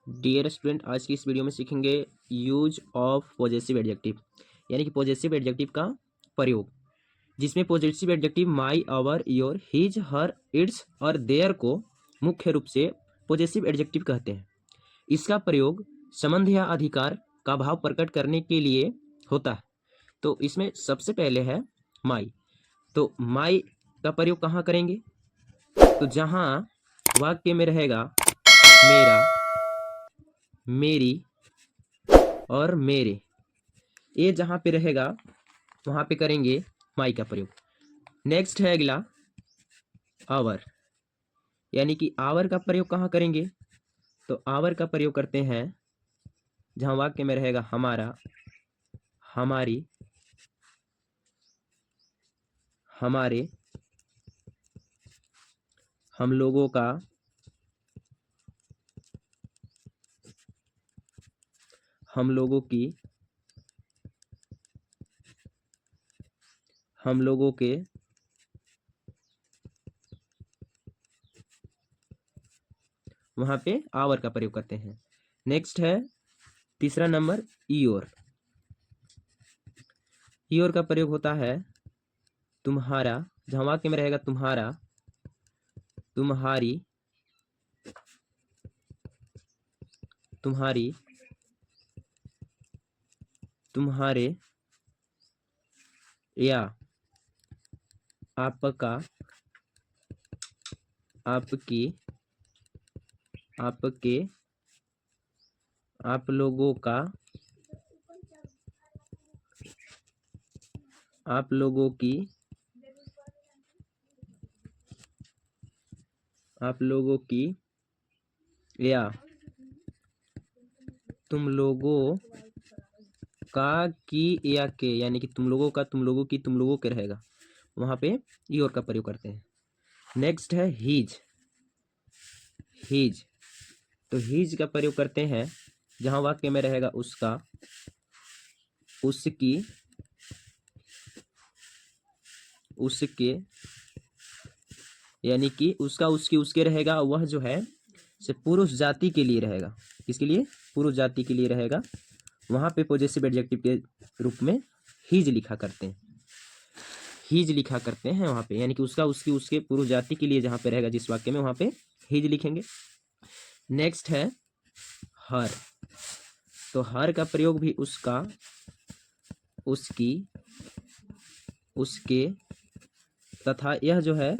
Dear student, आज की इस वीडियो में सीखेंगे यूज ऑफ पॉजेसिव एडजेक्टिव, यानी कि पॉजेसिव एडजेक्टिव का प्रयोग, जिसमें possessive adjective my, our, your, his, her, its और देयर को मुख्य रूप से पॉजेसिव एडजेक्टिव कहते हैं। इसका प्रयोग संबंध या अधिकार का भाव प्रकट करने के लिए होता है। तो इसमें सबसे पहले है माई। तो माई का प्रयोग कहाँ करेंगे? तो जहाँ वाक्य में रहेगा मेरा, मेरी और मेरे, ये जहाँ पे रहेगा वहाँ पे करेंगे माई का प्रयोग। नेक्स्ट है अगला आवर, यानी कि आवर का प्रयोग कहाँ करेंगे? तो आवर का प्रयोग करते हैं जहाँ वाक्य में रहेगा हमारा, हमारी, हमारे, हम लोगों का, हम लोगों की, हम लोगों के, वहाँ पे आवर का प्रयोग करते हैं। नेक्स्ट है तीसरा नंबर योर। योर का प्रयोग होता है तुम्हारा, जहाँ वाक्य में रहेगा तुम्हारा, तुम्हारी, तुम्हारी, तुम्हारे या आपका, आपकी, आपके, आप लोगों का, आप लोगों की, आप लोगों की या तुम लोगों का, की या के, यानी कि तुम लोगों का, तुम लोगों की, तुम लोगों के रहेगा, वहाँ पे योर का प्रयोग करते हैं। नेक्स्ट है हीज। हीज, तो हीज का प्रयोग करते हैं जहाँ वाक्य में रहेगा उसका, उसकी, उसके, यानी कि उसका, उसकी, उसके रहेगा, वह जो है से पुरुष जाति के लिए रहेगा। किसके लिए? पुरुष जाति के लिए रहेगा। वहाँ पे पॉजेसिव एडजेक्टिव के रूप में हीज लिखा करते हैं, हीज लिखा करते हैं वहाँ पे, यानी कि उसका, उसकी, उसके, पुरुष जाति के लिए जहाँ पे रहेगा जिस वाक्य में, वहाँ पे हीज लिखेंगे। नेक्स्ट है हर। तो हर का प्रयोग भी उसका, उसकी, उसके तथा यह जो है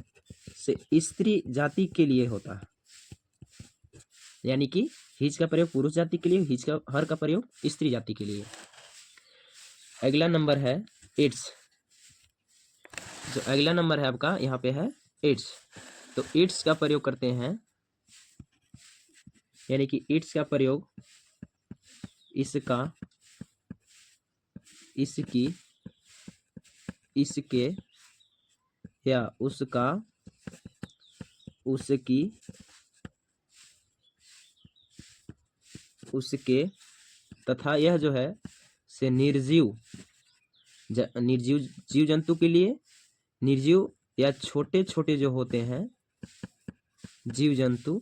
से स्त्री जाति के लिए होता है, यानी कि हिज का प्रयोग पुरुष जाति के लिए, हिज का, हर का प्रयोग स्त्री जाति के लिए। अगला नंबर है इट्स। जो अगला नंबर है आपका यहाँ पे है इट्स। तो इट्स का प्रयोग करते हैं, यानी कि इट्स का प्रयोग इसका, इसकी, इसके या उसका, उसकी, उसके तथा यह जो है से निर्जीव, निर्जीव जीव जंतु के लिए, निर्जीव या छोटे छोटे जो होते हैं जीव जंतु,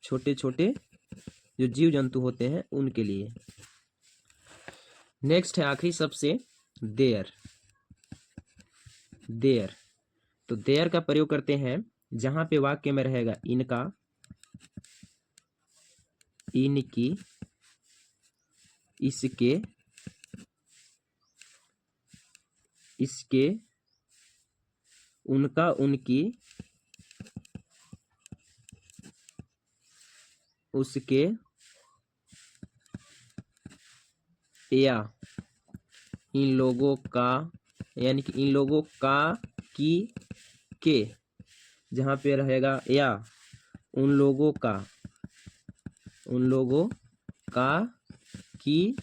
छोटे छोटे जो जीव जंतु होते हैं उनके लिए। नेक्स्ट है आखिरी सबसे देयर। देयर, तो देयर का प्रयोग करते हैं जहां पे वाक्य में रहेगा इनका, इनकी, इसके, इसके, उनका, उनकी, उसके या इन लोगों का, यानी कि इन लोगों का, की, के, जहाँ पे रहेगा या उन लोगों का, उन लोगों का, की,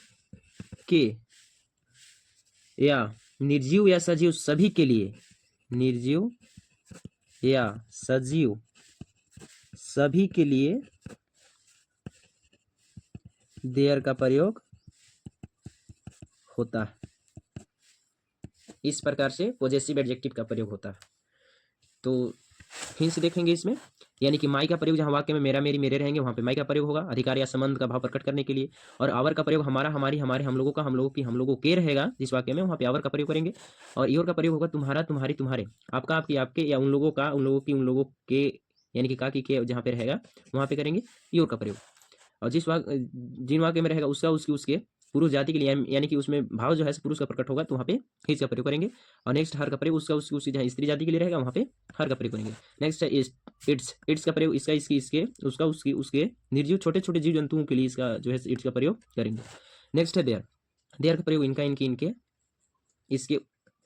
के या निर्जीव या सजीव सभी के लिए, निर्जीव या सजीव सभी के लिए देयर का प्रयोग होता है। इस प्रकार से पॉजेसिव एडजेक्टिव का प्रयोग होता है। तो फिर से देखेंगे इसमें यानी कि माई का प्रयोग जहाँ वाक्य में मेरा मेरी मेरे रहेंगे वहाँ पे माई का प्रयोग होगा अधिकार या संबंध का भाव प्रकट करने के लिए। और आवर का प्रयोग हमारा हमारी हमारे हम लोगों का हम लोगों की हम लोगों के रहेगा जिस वाक्य में, वहाँ पे आवर का प्रयोग करेंगे। और योर का प्रयोग होगा तुम्हारा तुम्हारी तुम्हारे, आपका आपकी आपके, या उन लोगों का उन लोगों की उन लोगों के, यानी कि का की के जहाँ पे रहेगा वहाँ पे करेंगे योर का प्रयोग। और जिन वाक्य में रहेगा उसका उसकी उसके पुरुष जाति के लिए, यानी कि उसमें भाव जो है पुरुष का प्रकट होगा तो वहाँ पे हिज का प्रयोग करेंगे। और नेक्स्ट हर का प्रयोग उसका उसकी उसकी जहाँ स्त्री जाति के लिए रहेगा वहाँ पे हर का प्रयोग करेंगे। नेक्स्ट है इट्स का प्रयोग इसका इसकी इसके उसका उसकी उसके निर्जीव छोटे छोटे जीव जंतुओं के लिए इसका जो है इट्स का प्रयोग करेंगे। नेक्स्ट है देयर का प्रयोग इनका इनकी इनके इसके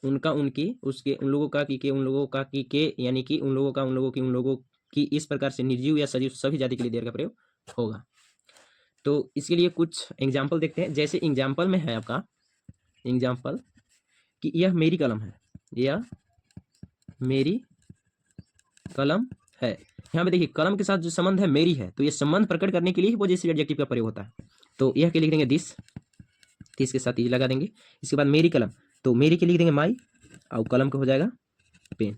उनका उनकी उसके उन लोगों का की के उन लोगों का की के, यानी कि उन लोगों का उन लोगों की उन लोगों की, इस प्रकार से निर्जीव या सजीव सभी जाति के लिए देयर का प्रयोग होगा। तो इसके लिए कुछ एग्जाम्पल देखते हैं। जैसे एग्जाम्पल में है आपका एग्जाम्पल कि यह मेरी कलम है, यह मेरी कलम है। यहाँ पे देखिए कलम के साथ जो संबंध है मेरी है, तो ये संबंध प्रकट करने के लिए ही पॉजिटिव एडजेक्टिव का प्रयोग होता है। तो यह के लिख देंगे दिस के साथ ये लगा देंगे। इसके बाद मेरी कलम, तो मेरी के लिख देंगे माई, और कलम का हो जाएगा पेन।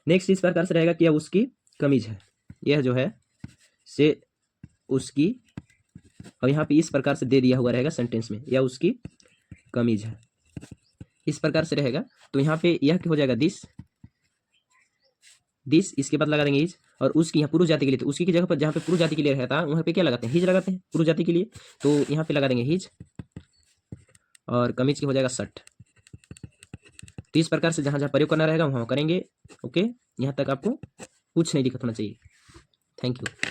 नेक्स्ट इस प्रकार से रहेगा कि यह उसकी कमीज है, यह जो है से उसकी, और यहाँ पे इस प्रकार से दे दिया हुआ रहेगा सेंटेंस में, यह उसकी कमीज है, इस प्रकार से रहेगा। तो यहाँ पे यह हो जाएगा दिस, इसके बाद लगा देंगे हिज, और उसकी यहाँ पुरुष जाति के लिए, तो उसकी की जगह पर जहाँ पे पुरुष जाति के लिए रहता है वहाँ पे क्या लगाते हैं, हिज लगाते हैं पुरुष जाति के लिए, तो यहाँ पे लगा देंगे हिज, और कमीज की हो जाएगा शर्ट। तो इस प्रकार से जहाँ जहाँ प्रयोग करना रहेगा वहाँ करेंगे। ओके, यहाँ तक आपको कुछ नहीं दिक्कत होना चाहिए। Thank you.